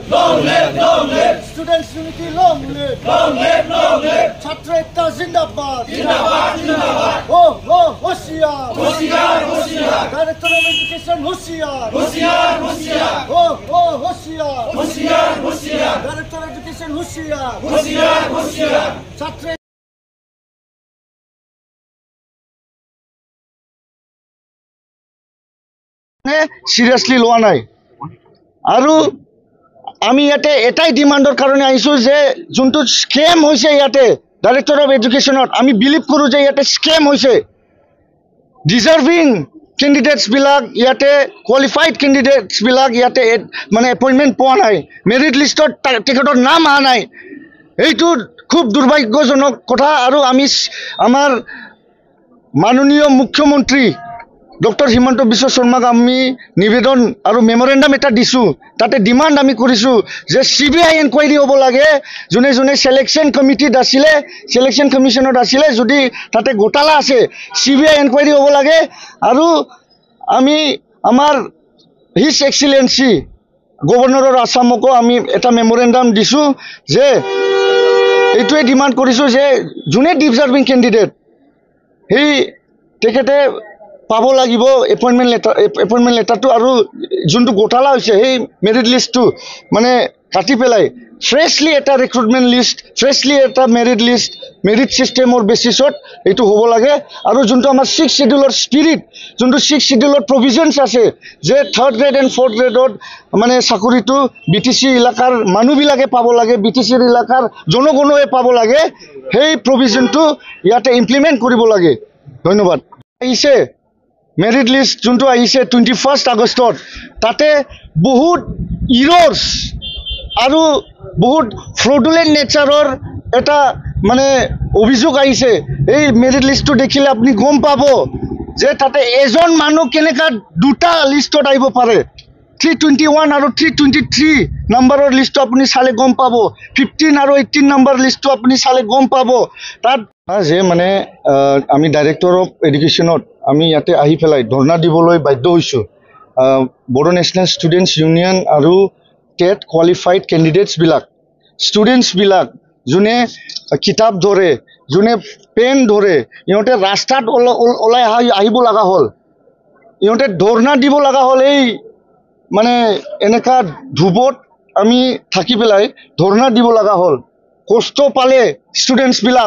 Long live Students unity, long live. Chhatra ekta zindabad. Oh, Hoshiyar. Director of Education, Hoshiyar. Oh, Hoshiyar. Director of Education, Hoshiyar. Chhatra seriously loa nai. Aru আমি ইয়াতে এটাই ডিমান্ডৰ কাৰণে আইছো যে যোনটো scam হৈছে ইয়াতে ডাইৰেক্টৰ অফ এডুকেশ্যনত আমি বিলিভ কৰো যে ইয়াতে স্কেম হৈছে ডিজাৰ্ভিং ক্যান্ডিডেটস বিলাক ইয়াতে কোৱালিফাইড ক্যান্ডিডেটস বিলাক ইয়াতে মানে এপইন্টমেন্ট পোৱা নাই মেৰিট লিষ্টত টিকটৰ নাম আহা নাই এইটো খুব দুৰ্ভাগ্যজনক কথা আৰু আমি আমাৰ মাননীয় মুখ্যমন্ত্ৰী ডক্টৰ হিমন্ত বিশ্ব শৰ্মাক আমি নিবেদন আৰু মেমোৰেন্ডাম এটা দিছো তাতে ডিমান্ড আমি কৰিছো যে সিবিআই এনকোয়ারি হ'ব লাগে জুনে জুনে সিলেকশন কমিটিত আছিলে সিলেকশন কমিশনত আছিলে যদি তাতে গোটালা আছে সিবিআই এনকোয়ারি হ'ব লাগে আৰু আমি আমাৰ হিজ এক্সিলেন্সি গভৰ্ণৰৰ আসামকো আমি এটা মেমোৰেন্ডাম দিছো যে এইটোৱে ডিমান্ড কৰিছো যে জুনে ডিজাৰ্ভিং ক্যান্ডিডেট হেই তেখেতে পাবো লাগিব এপইন্টমেন্ট লেটাৰটো আৰু যোনটো গোটালা হৈছে এই মেৰিট লিষ্টটো মানে কাটি পেলাই ফ্ৰেশলি এটা ৰিক্ৰুটমেন্ট লিষ্ট ফ্ৰেশলি এটা মেৰিট লিষ্ট মেৰিট সিস্টেমৰ বেসিছত এইটো হ'ব লাগে আৰু যোনটো আমাৰ 6 শিডিউলৰ স্পিৰিট যোনটো 6 শিডিউলৰ প্ৰভিজনছ আছে যে 3rd গ্ৰেড এণ্ড 4th গ্ৰেডত মানে চাকৰিটো বিটিসি ইলাকাৰ মানুহবিলাকে পাব লাগে বিটিসিৰ ইলাকাৰ জনগণে পাব লাগে সেই প্ৰভিজনটো ইয়াতে ইমপ্লিমেন্ট কৰিব লাগে ধন্যবাদ আহিছে মেৰিট লিষ্ট যোনটো আহিছে 21 আগষ্টত তাতে বহুত ইৰৰ্স আৰু বহুত ফ্ৰডুলেন্ট নেচাৰৰ এটা মানে অভিযোগ আহিছে এই মেৰিট লিষ্টটো দেখিলে আপুনি গম পাব যে তাতে এজন মানুহ কেনেকা দুটা লিষ্টত আহিব পাৰে 321 আৰু 323 নম্বৰৰ লিষ্টটো আপুনি চালে গম পাব 15 আৰু 18 নম্বৰ লিষ্টটো আপুনি চালে গম পাব তাত যে মানে আমি ডাইৰেক্টৰ অফ এডুকেশ্যনত আমি ইয়াতে আহি পেলাই ধৰ্ণা দিবলৈ বাধ্য হৈছো বড়ো নেশ্যনেল ষ্টুডেণ্টছ ইউনিয়ন আৰু টেট কোৱালিফাইড ক্যান্ডিডেটস বিলাক ষ্টুডেণ্টছ বিলাক যোনে কিতাপ ধৰে যোনে পেন ধৰে ইহঁতে ৰাস্তাত ওলাই আহিব লগা হ'ল ইহঁতে ধৰ্ণা দিব লগা হ'ল এই মানে এনেকা ধুবত আমি থাকি পেলাই ধৰ্ণা দিব লগা হ'ল কষ্ট পালে ষ্টুডেণ্টছ বিলাক